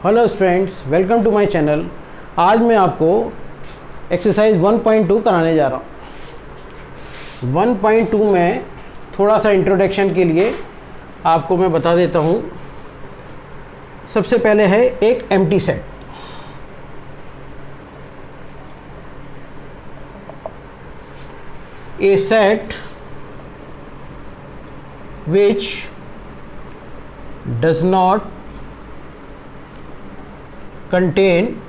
Hello students, welcome to my channel. आज मैं आपको एक्सरसाइज 1.2 कराने जा रहा हूँ। 1.2 में थोड़ा सा इंट्रोडक्शन के लिए आपको मैं बता देता हूँ। सबसे पहले है एक empty set. A set which does not contain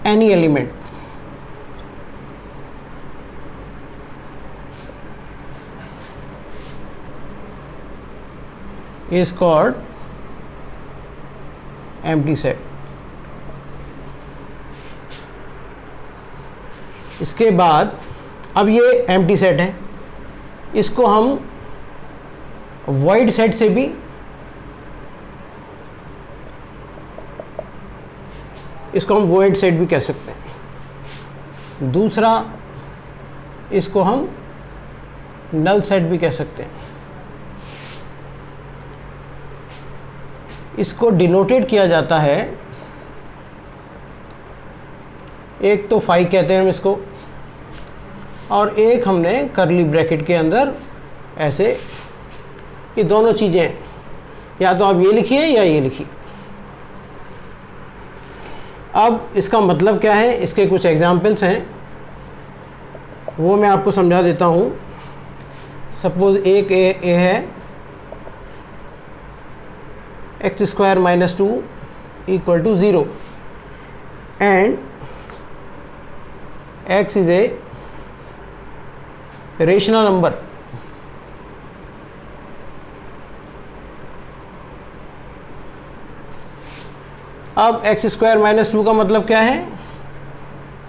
any element is called empty set. इसके बाद अब ये एम्प्टी सेट है, इसको हम वॉइड सेट से भी कह सकते हैं। दूसरा, इसको हम नल सेट भी कह सकते हैं। इसको डिनोटेड किया जाता है, एक तो फाई कहते हैं हम इसको, और एक हमने करली ब्रैकेट के अंदर ऐसे, ये दोनों चीज़ें या तो आप ये लिखिए या ये लिखिए। अब इसका मतलब क्या है, इसके कुछ एग्जाम्पल्स हैं, वो मैं आपको समझा देता हूँ। सपोज एक ए है x² - 2 = 0 and x is a rational number. अब x² - 2 का मतलब क्या है,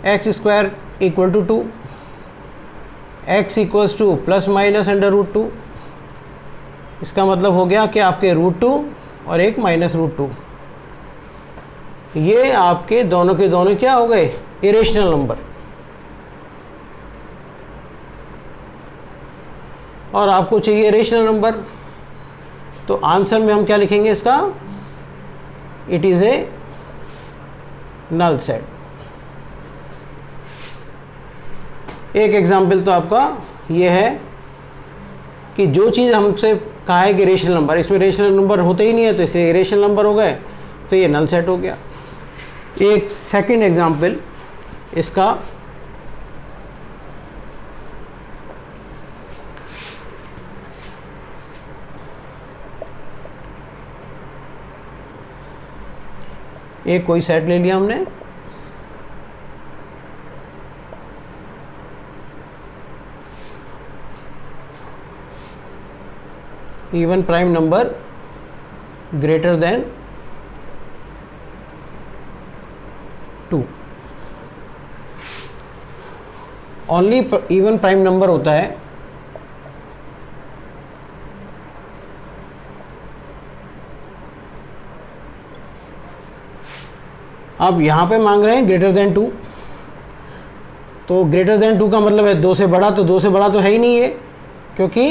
x² = 2, x = ±√2। इसका मतलब हो गया कि आपके √2 और एक -√2, ये आपके दोनों के दोनों क्या हो गए, इरेशनल नंबर। और आपको चाहिए रेशनल नंबर, तो आंसर में हम क्या लिखेंगे इसका, it is a null set. एक एग्जाम्पल तो आपका ये है कि जो चीज़ हमसे कहा है कि रेशनल नंबर, इसमें रेशनल नंबर होते ही नहीं है, तो इसलिए रेशनल नंबर हो गए, तो ये नल सेट हो गया। एक सेकंड एग्जाम्पल इसका, एक कोई सेट ले लिया हमने, even prime number greater than 2। Only even prime number होता है अब यहाँ पे मांग रहे हैं ग्रेटर देन 2, तो ग्रेटर देन 2 का मतलब है 2 से बड़ा, तो 2 से बड़ा तो है ही नहीं है, क्योंकि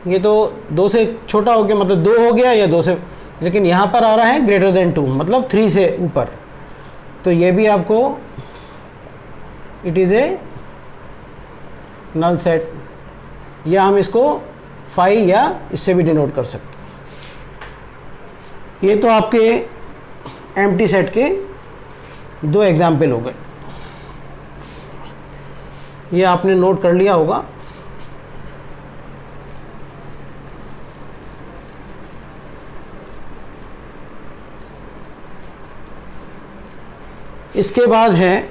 ये तो 2 से छोटा हो गया, मतलब 2 हो गया या 2 से, लेकिन यहाँ पर आ रहा है ग्रेटर देन 2 मतलब 3 से ऊपर, तो ये भी आपको it is a null set, या हम इसको फाई या इससे भी डिनोट कर सकते हैं। ये तो आपके एम्प्टी सेट के 2 एग्जाम्पल हो गए, ये आपने नोट कर लिया होगा। इसके बाद है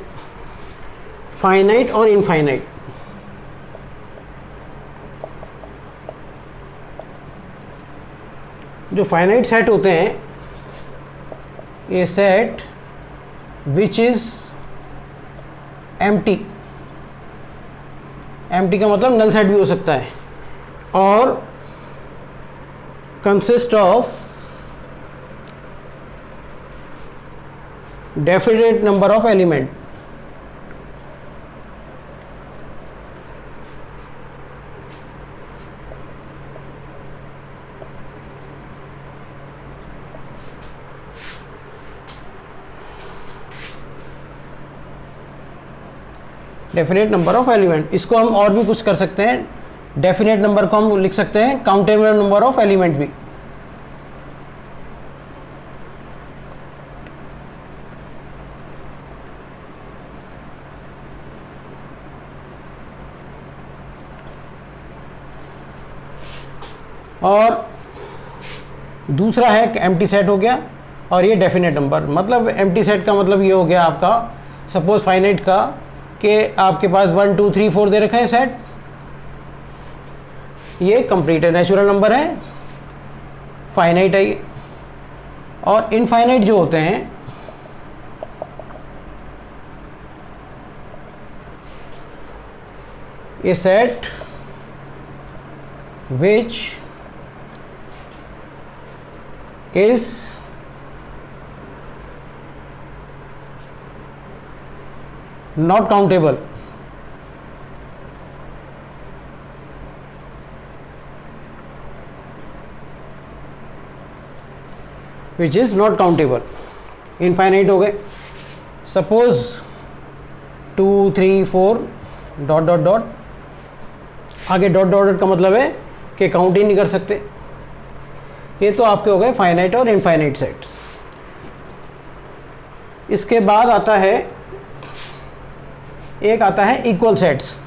फाइनाइट और इनफाइनाइट। जो फाइनाइट सेट होते हैं, ये set which is empty, empty का मतलब नल सेट भी हो सकता है, और consist of definite number of element। Definite number of element. इसको हम और भी कुछ कर सकते हैं, डेफिनेट नंबर को हम लिख सकते हैं काउंटेबल नंबर ऑफ एलिमेंट भी। और दूसरा है एम्प्टी सेट हो गया, और ये डेफिनेट नंबर। मतलब एम्प्टी सेट का मतलब ये हो गया आपका, सपोज फाइनाइट का, कि आपके पास 1 2 3 4 दे रखा है सेट, ये कंप्लीट है, नेचुरल नंबर है, फाइनाइट है ये। और इनफाइनाइट जो होते हैं ये set which is not countable, which is not countable, infinite हो गए। सपोज 2 3 4 डॉट डॉट डॉट, आगे डॉट डॉट डॉट का मतलब है कि काउंट ही नहीं कर सकते। ये तो आपके हो गए फाइनाइट और इनफाइनाइट सेट। इसके बाद आता है, एक आता है इक्वल सेट्स।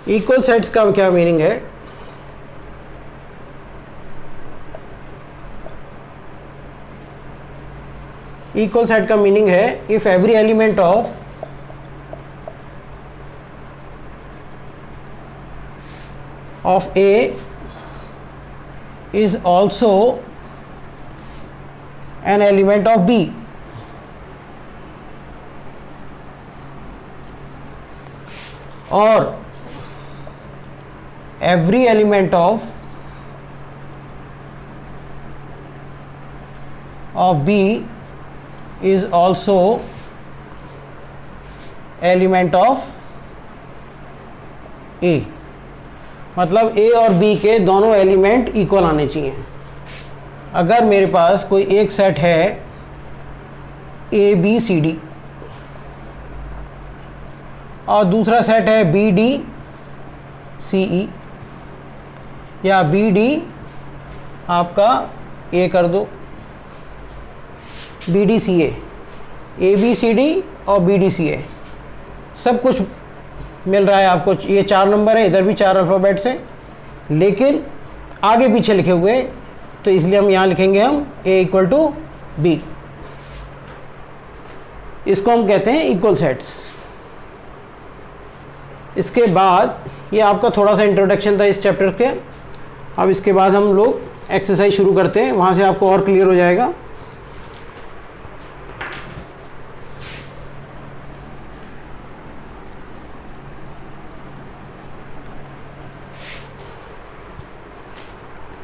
इक्वल सेट्स का क्या मीनिंग है? इक्वल सेट का मीनिंग है, if every element of A is also an element of B, और every element of B is also element of A। मतलब A और B के दोनों एलिमेंट इक्वल आने चाहिए। अगर मेरे पास कोई एक सेट है A B C D और दूसरा सेट है B D C E, या B D आपका A कर दो, B D C A B C D और बी डी सी ए, सब कुछ मिल रहा है आपको। ये 4 नंबर है, इधर भी 4 अल्फ़ाबेट्स हैं, लेकिन आगे पीछे लिखे हुए, तो इसलिए हम यहाँ लिखेंगे हम ए इक्वल टू बी। इसको हम कहते हैं इक्वल सेट्स। इसके बाद ये आपका थोड़ा सा इंट्रोडक्शन था इस चैप्टर के। अब इसके बाद हम लोग एक्सरसाइज शुरू करते हैं, वहाँ से आपको और क्लियर हो जाएगा।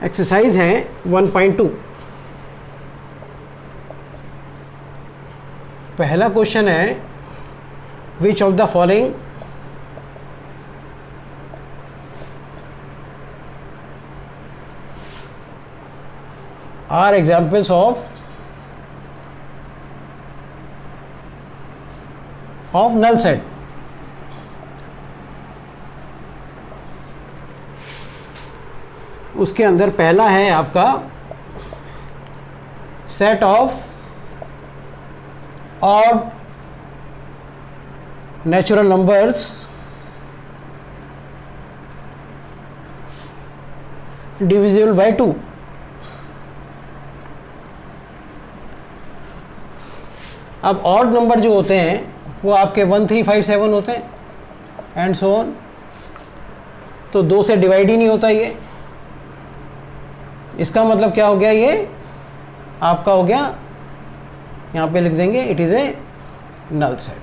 एक्सरसाइज है 1.2। पहला क्वेश्चन है, which of the following are examples of null set. उसके अंदर पहला है आपका set of odd natural numbers divisible by 2। अब ऑड नंबर जो होते हैं वो आपके 1 3 5 7 होते हैं एंड सो ऑन, तो 2 से डिवाइड ही नहीं होता ये। इसका मतलब क्या हो गया, ये आपका हो गया, यहाँ पे लिख देंगे it is a null set.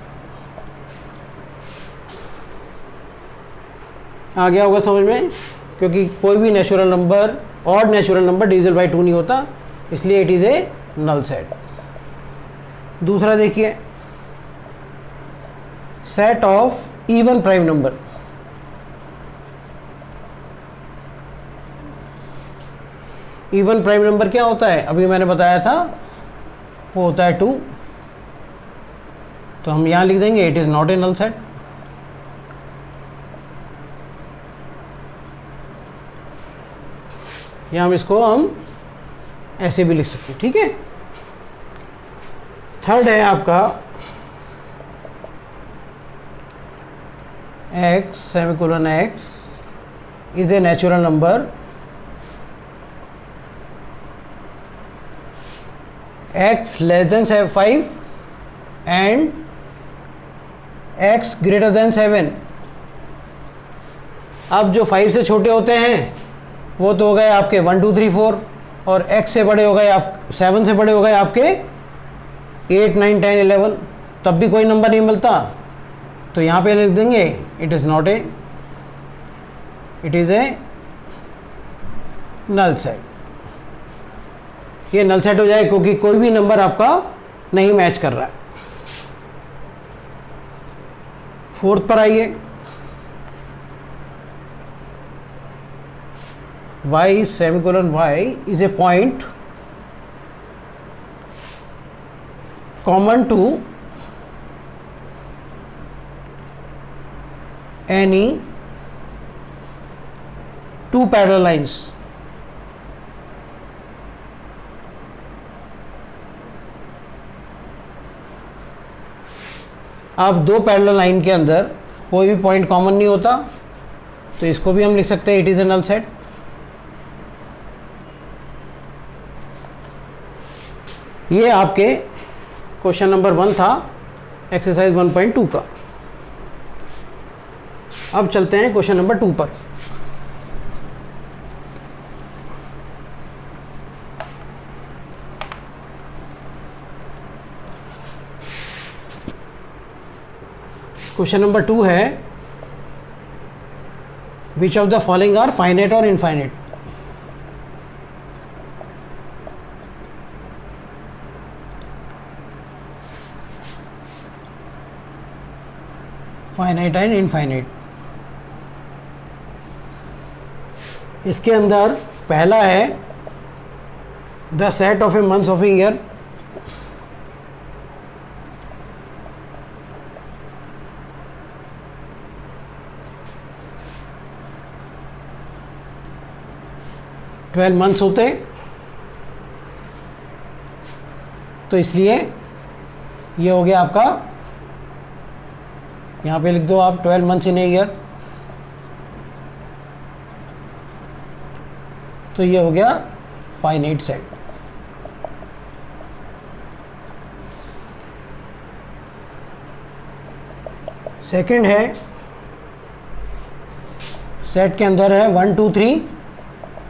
आ गया होगा समझ में, क्योंकि कोई भी natural number, odd natural number divisible by 2 नहीं होता, इसलिए it is a null set. दूसरा देखिए, set of even prime number. Even prime number क्या होता है, अभी मैंने बताया था, वो होता है 2। तो हम यहाँ लिख देंगे it is not a null set. या हम इसको ऐसे भी लिख सकते हैं, ठीक है। थर्ड है आपका x semicolon x is a natural number x less than 5 and x greater than 7। अब जो 5 से छोटे होते हैं वो तो हो गए आपके 1 2 3 4, और x से बड़े हो गए आप 7 से बड़े हो गए आपके 8 9 10 11। तब भी कोई नंबर नहीं मिलता, तो यहाँ पे लिख देंगे it is not a, it is a null set. ये नल सेट हो जाए क्योंकि कोई भी नंबर आपका नहीं मैच कर रहा है। फोर्थ पर आइए, y semicolon y is a point common to any two parallel lines। अब दो पैरेलल लाइन के अंदर कोई भी पॉइंट कॉमन नहीं होता, तो इसको भी हम लिख सकते हैं it is a null set. ये आपके क्वेश्चन नंबर 1 था एक्सरसाइज 1.2 का। अब चलते हैं क्वेश्चन नंबर 2 पर। क्वेश्चन नंबर 2 है which of the following are finite और इनफाइनाइट। Finite and infinite. इसके अंदर पहला है the set of a months of a year. Twelve months होते, तो इसलिए ये हो गया आपका, यहाँ पे लिख दो आप 12 मंथ्स इन ए ईयर। तो ये हो गया फाइनाइट सेट। सेकंड है सेट के अंदर है 1 2 3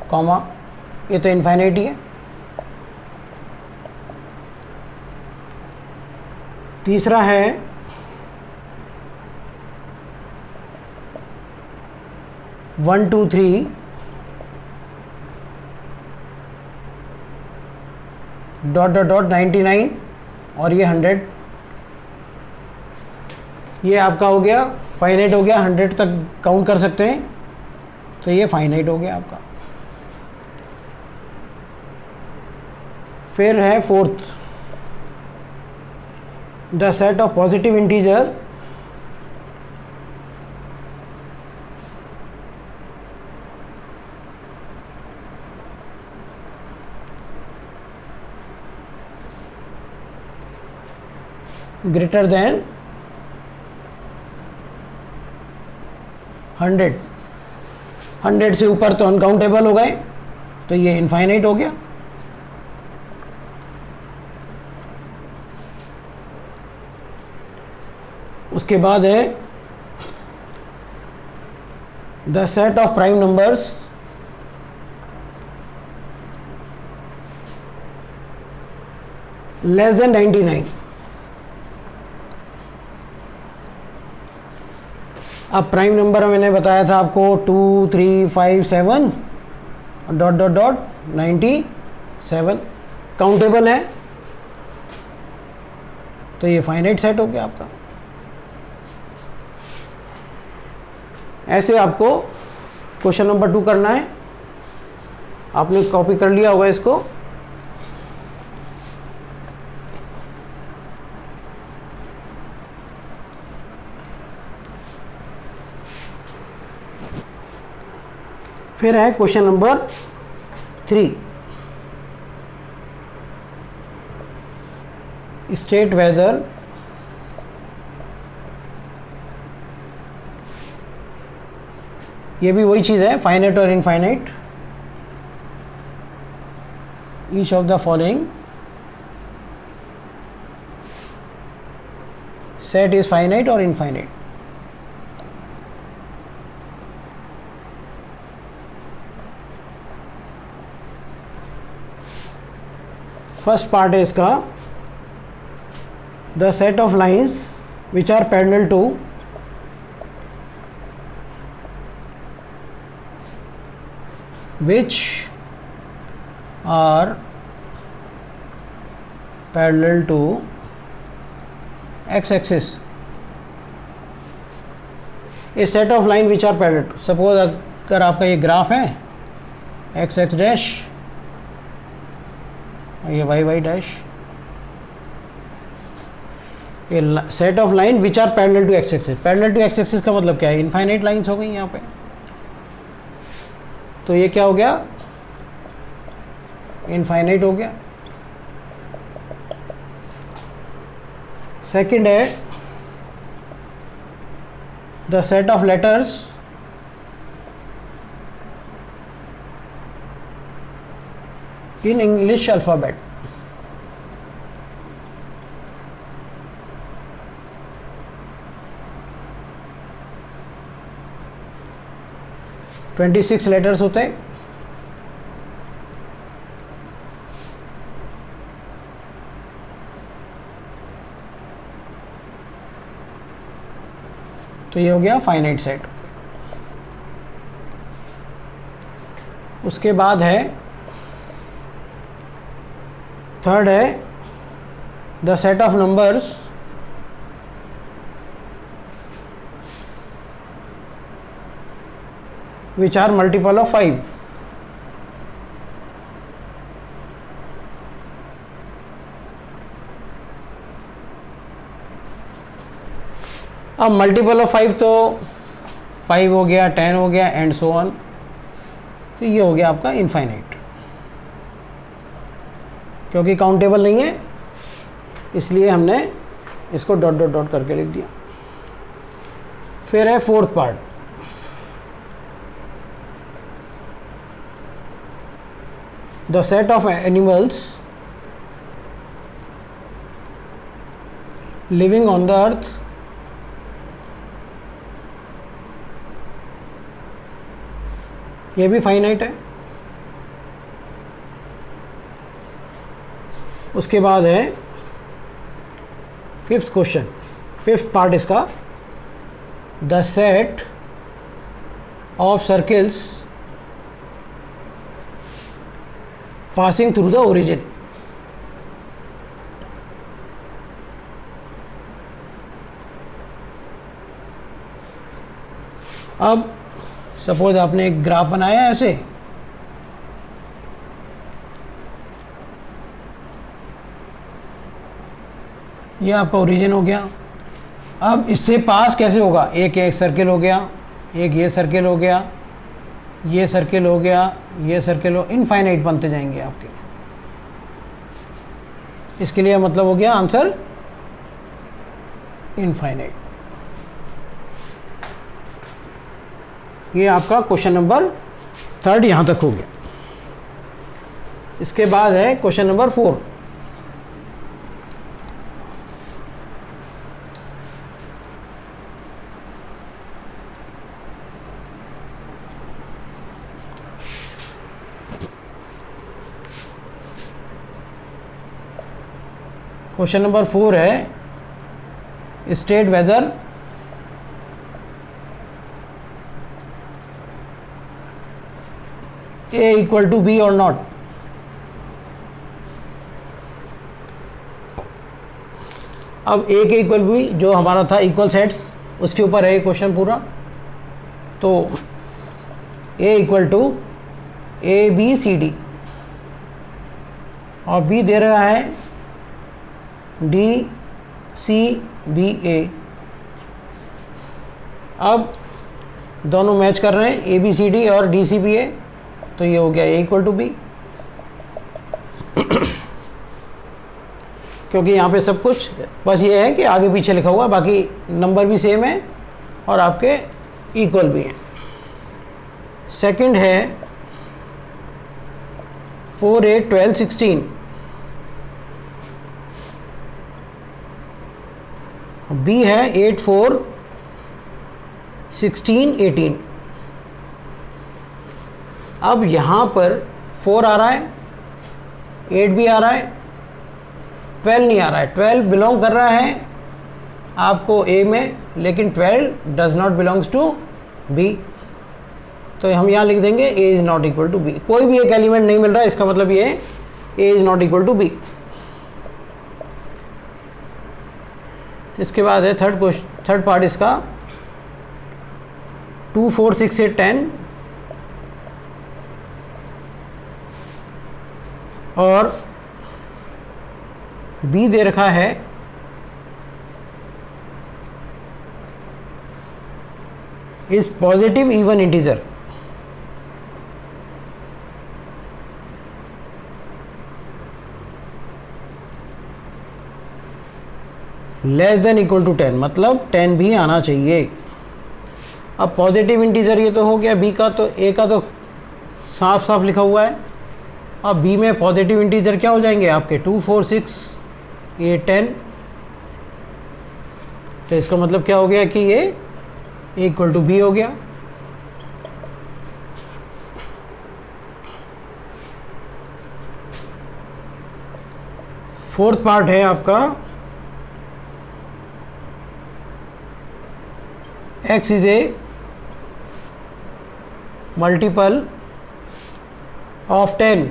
कॉमा, ये तो इनफाइनाइट ही है। तीसरा है 1 2 3 डॉट डॉट डॉट 99 और ये 100। ये आपका हो गया फाइनाइट हो गया, 100 तक काउंट कर सकते हैं, तो ये फाइनाइट हो गया आपका। फिर है fourth the set of positive integer greater than 100। 100 से ऊपर तो अनकाउंटेबल हो गए, तो ये इनफाइनाइट हो गया। उसके बाद है the set of prime numbers less than 99। अब प्राइम नंबर मैंने बताया था आपको 2 3 5 7 डॉट डॉट डॉट 97 काउंटेबल है, तो ये फाइनाइट सेट हो गया आपका। ऐसे आपको क्वेश्चन नंबर 2 करना है। आपने कॉपी कर लिया होगा इसको। फिर है क्वेश्चन नंबर 3, स्टेट वेदर ये भी वही चीज़ है, फाइनाइट और infinite. Each of the following set is finite और इनफाइनाइट। फर्स्ट पार्ट है इसका, the set of lines which are parallel to which are parallel to x axis, a set of line which are parallel to, suppose अगर आपका ये graph है X X dash ये Y Y dash, ये set of line which are parallel to X axis. Parallel to X axis का मतलब क्या है, इनफाइनाइट लाइन्स हो गई यहाँ पे। तो ये क्या हो गया, इनफाइनाइट हो गया। सेकंड है the set of letters in English alphabet. 26 letters होते हैं। तो ये हो गया फाइनाइट सेट। उसके बाद है थर्ड है the set of numbers which are multiple of 5। अब मल्टीपल ऑफ 5 तो 5 हो गया, 10 हो गया एंड सो ऑन। तो ये हो गया आपका इनफाइनाइट, क्योंकि काउंटेबल नहीं है इसलिए हमने इसको डॉट डॉट डॉट करके लिख दिया। फिर है fourth part, the set of animals living on the earth ये भी फाइनाइट है। उसके बाद है फिफ्थ क्वेश्चन, फिफ्थ पार्ट इसका, the set of circles passing through the origin. अब सपोज आपने एक ग्राफ बनाया ऐसे, ये आपका ओरिजिन हो गया। अब इससे पास कैसे होगा, एक एक सर्किल हो गया, एक ये सर्किल हो गया, ये सर्किल हो गया, ये सर्किल हो, इनफाइनाइट बनते जाएंगे आपके। इसके लिए मतलब हो गया आंसर इनफाइनाइट। ये आपका क्वेश्चन नंबर थर्ड यहाँ तक हो गया। इसके बाद है क्वेश्चन नंबर 4, क्वेश्चन नंबर 4 है state whether A equal to B और नॉट। अब A के इक्वल B जो हमारा था इक्वल सेट्स, उसके ऊपर है क्वेश्चन पूरा। तो A इक्वल टू ABCD और B दे रहा है DCBA। अब दोनों मैच कर रहे हैं ABCD और DCBA, तो ये हो गया A इक्वल टू B, क्योंकि यहाँ पे सब कुछ बस ये है कि आगे पीछे लिखा हुआ, बाकी नंबर भी सेम है और आपके इक्वल भी हैं। सेकंड है 4, 8, 12, 16। B है 8, 4, 16, 18। अब यहाँ पर 4 आ रहा है, 8 भी आ रहा है, 12 नहीं आ रहा है। 12 बिलोंग कर रहा है आपको A में, लेकिन 12 does not belongs to B, तो हम यहाँ लिख देंगे A is not equal to B। कोई भी एक एलिमेंट नहीं मिल रहा है, इसका मतलब ये है A is not equal to B। इसके बाद है थर्ड पार्ट इसका 2, 4, 6, 8, 10 और B दे रखा है is positive even integer. Less than equal to 10, मतलब 10 भी आना चाहिए। अब पॉजिटिव इंटीजर ये तो हो गया B का, तो A का तो साफ साफ लिखा हुआ है। अब B में पॉजिटिव इंटीजर क्या हो जाएंगे आपके 2, 4, 6, 8, 10, तो इसका मतलब क्या हो गया कि ये इक्वल टू B हो गया। फोर्थ पार्ट है आपका X is A multiple of 10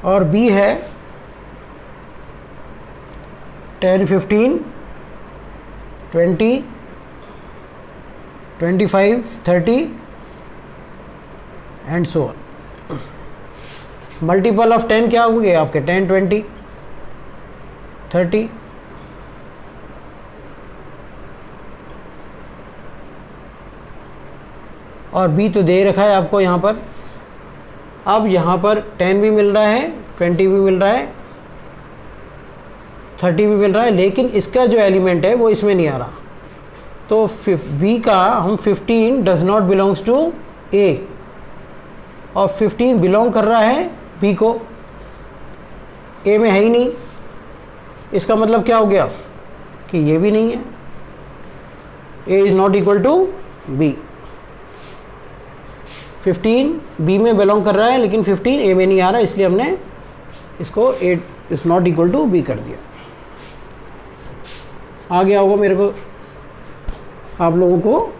और B है 10, 15, 20, 25, 30 and so on. Multiple of 10 क्या हो गए आपके 10, 20, 30 और B तो दे रखा है आपको यहाँ पर। अब यहाँ पर 10 भी मिल रहा है, 20 भी मिल रहा है, 30 भी मिल रहा है, लेकिन इसका जो एलिमेंट है वो इसमें नहीं आ रहा। तो B का हम 15 does not belongs to A और 15 बिलोंग कर रहा है B को, A में है ही नहीं। इसका मतलब क्या हो गया कि ये भी नहीं है, A is not equal to B। 15 B में बिलोंग कर रहा है, लेकिन 15 A में नहीं आ रहा, इसलिए हमने इसको A is not equal to B कर दिया। आ गया होगा मेरे को, आप लोगों को।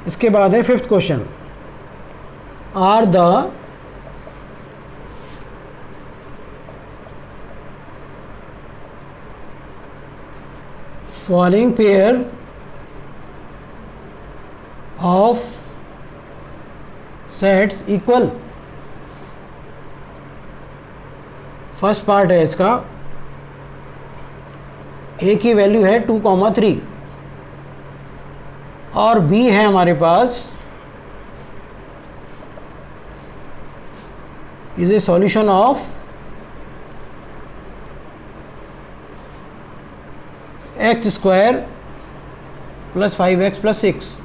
इसके बाद है fifth question, are the following pair of sets equal. First part है इसका, A की वैल्यू है 2, 3 और B है हमारे पास is a solution of x square plus 5x plus 6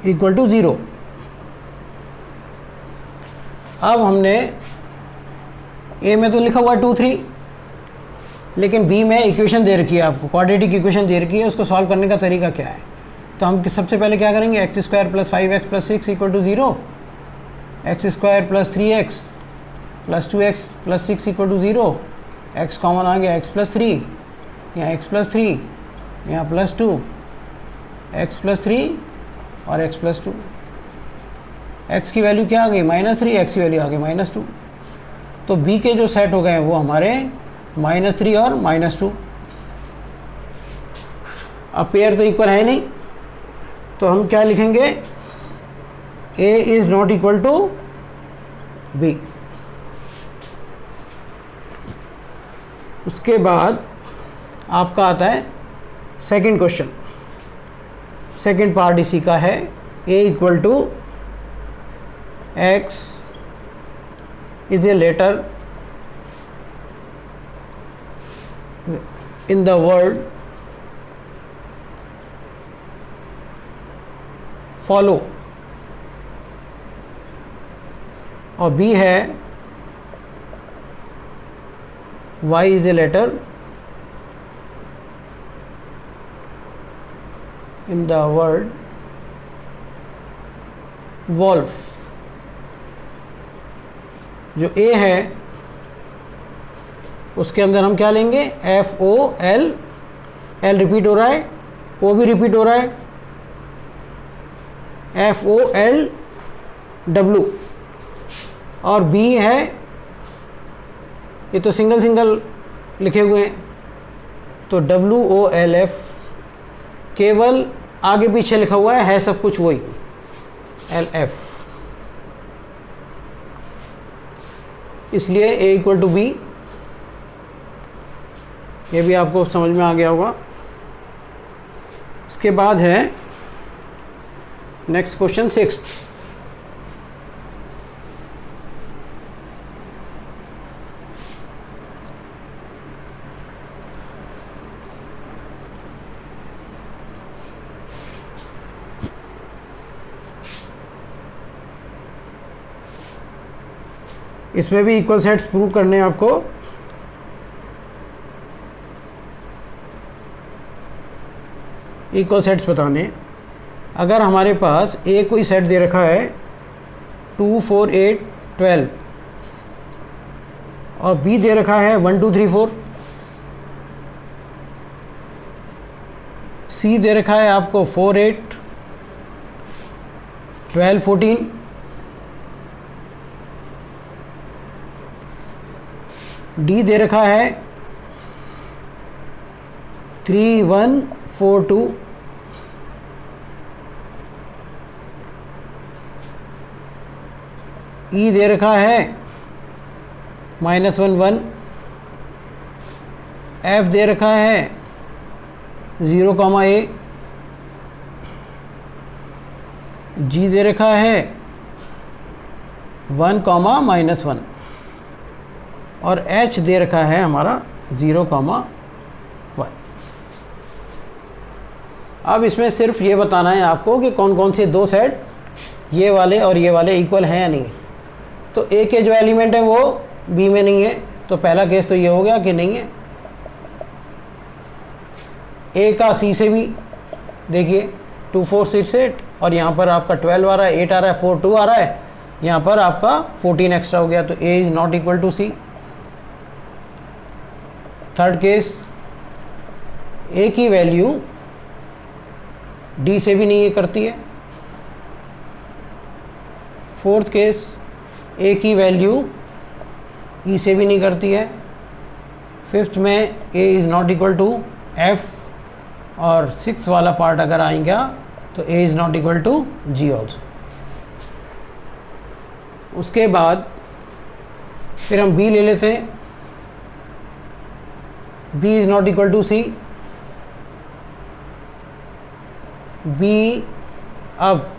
equal to 0। अब हमने A में तो लिखा हुआ 2, 3, लेकिन B में इक्वेशन दे रखी है आपको, क्वाड्रेटिक इक्वेशन दे रखी है। उसको सॉल्व करने का तरीका क्या है, तो हम सबसे पहले क्या करेंगे, x square plus 5x plus 6 equal to 0, x square plus 3x plus 2x plus 6 equal to 0, x common आ गया, x प्लस 3, यहाँ x प्लस 3, यहाँ प्लस 2, x प्लस 3 और x प्लस 2। x की वैल्यू क्या आ गई -3, x की वैल्यू आ गई -2। तो b के जो सेट हो गए हैं वो हमारे -3 और -2। अब पेयर तो इक्वल है नहीं, तो हम क्या लिखेंगे, a is not equal to b। उसके बाद आपका आता है सेकंड क्वेश्चन। सेकंड पार्ट इसी का है, a equal to x is a letter in the word follow, और b है y is a letter in the word wolf। जो A है उसके अंदर हम क्या लेंगे, FOL, L रिपीट हो रहा है, O भी रिपीट हो रहा है, FOLW, और B है, ये तो सिंगल सिंगल लिखे हुए हैं, तो WOLF, केवल आगे पीछे लिखा हुआ है सब कुछ वही LF, इसलिए A इक्वल टू B। ये भी आपको समझ में आ गया होगा। इसके बाद है नेक्स्ट क्वेश्चन 6। इसमें भी इक्वल सेट्स प्रूव करने हैं आपको। इक्वल सेट्स बताने, अगर हमारे पास ए कोई सेट दे रखा है 2 4 8 12 और बी दे रखा है 1 2 3 4, सी दे रखा है आपको 4 8 12 14, डी दे रखा है 3 1 4 2, ई दे रखा है -1 1, एफ दे रखा है 0 A, जी दे रखा है 1 -1, और एच दे रखा है हमारा 0 1। अब इसमें सिर्फ ये बताना है आपको कि कौन कौन से दो सेट ये वाले और ये वाले इक्वल हैं या नहीं। तो ए के जो एलिमेंट है वो बी में नहीं है, तो पहला केस तो ये हो गया कि नहीं है। ए का सी से भी देखिए 2 4 6 8, और यहाँ पर आपका 12 आ रहा है, 8 आ रहा है, 4 2 आ रहा है, यहाँ पर आपका 14 एक्स्ट्रा हो गया, तो A is not equal to C. Third case, A की वैल्यू डी से भी नहीं ये करती है। फोर्थ केस, ए की वैल्यू ई से भी नहीं करती है। फिफ्थ में A is not equal to F, और सिक्स वाला पार्ट अगर आएगा तो A is not equal to G also. उसके बाद फिर हम बी ले लेते हैं, B is not equal to C. B अब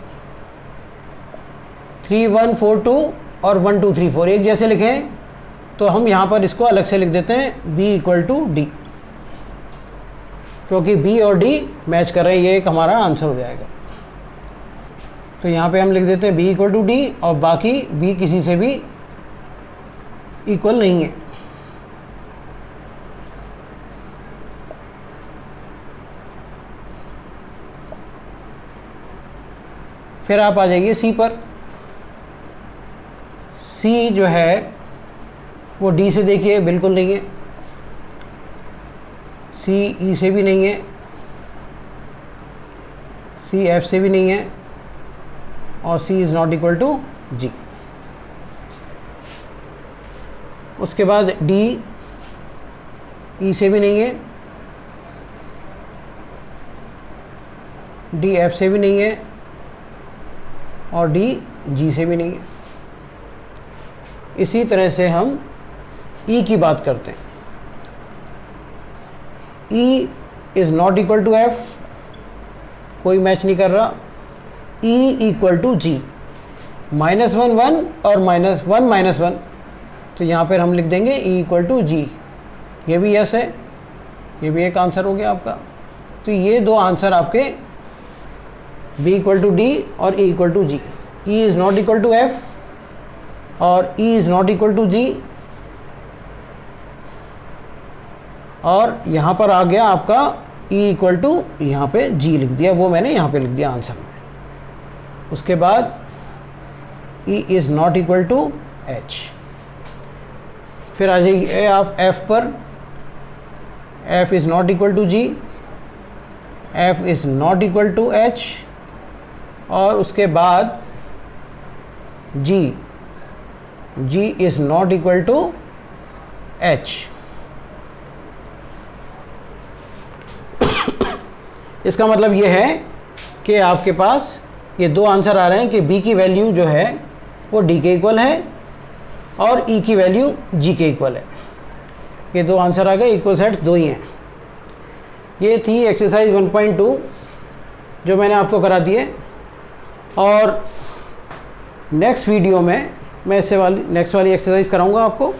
3 1 4 2 और 1 2 3 4 एक जैसे लिखें, तो हम यहाँ पर इसको अलग से लिख देते हैं b इक्वल टू डी, क्योंकि b और d मैच कर रहे हैं, ये एक हमारा आंसर हो जाएगा। तो यहाँ पे हम लिख देते हैं b इक्वल टू डी, और बाकी b किसी से भी इक्वल नहीं है। फिर आप आ जाइए सी पर। सी जो है वो डी से देखिए बिल्कुल नहीं है, सी ई से भी नहीं है, सी एफ से भी नहीं है, और C is not equal to G। उसके बाद D E से भी नहीं है, D F से भी नहीं है, और D G से भी नहीं है। इसी तरह से हम E की बात करते हैं। E is not equal to F, कोई मैच नहीं कर रहा। E इक्वल टू G, -1 1 और -1 -1, तो यहाँ पर हम लिख देंगे E इक्वल टू G। ये भी यस है, ये भी एक आंसर हो गया आपका। तो ये दो आंसर आपके B इक्वल टू D और E equal to G। E is not equal to F और E is not equal to G, और यहाँ पर आ गया आपका E इक्वल टू, यहाँ पे G लिख दिया, वो मैंने यहाँ पे लिख दिया आंसर में। उसके बाद E is not equal to H। फिर आ जाइए आप F पर। F is not equal to G, F is not equal to H, और उसके बाद G is not equal to H। इसका मतलब ये है कि आपके पास ये दो आंसर आ रहे हैं कि B की वैल्यू जो है वो D के इक्वल है और E की वैल्यू G के इक्वल है। ये दो आंसर आ गए, इक्वल सेट्स दो ही हैं। ये थी एक्सरसाइज 1.2 जो मैंने आपको करा दिए, और नेक्स्ट वीडियो में मैं इससे नेक्स्ट वाली एक्सरसाइज कराऊंगा आपको।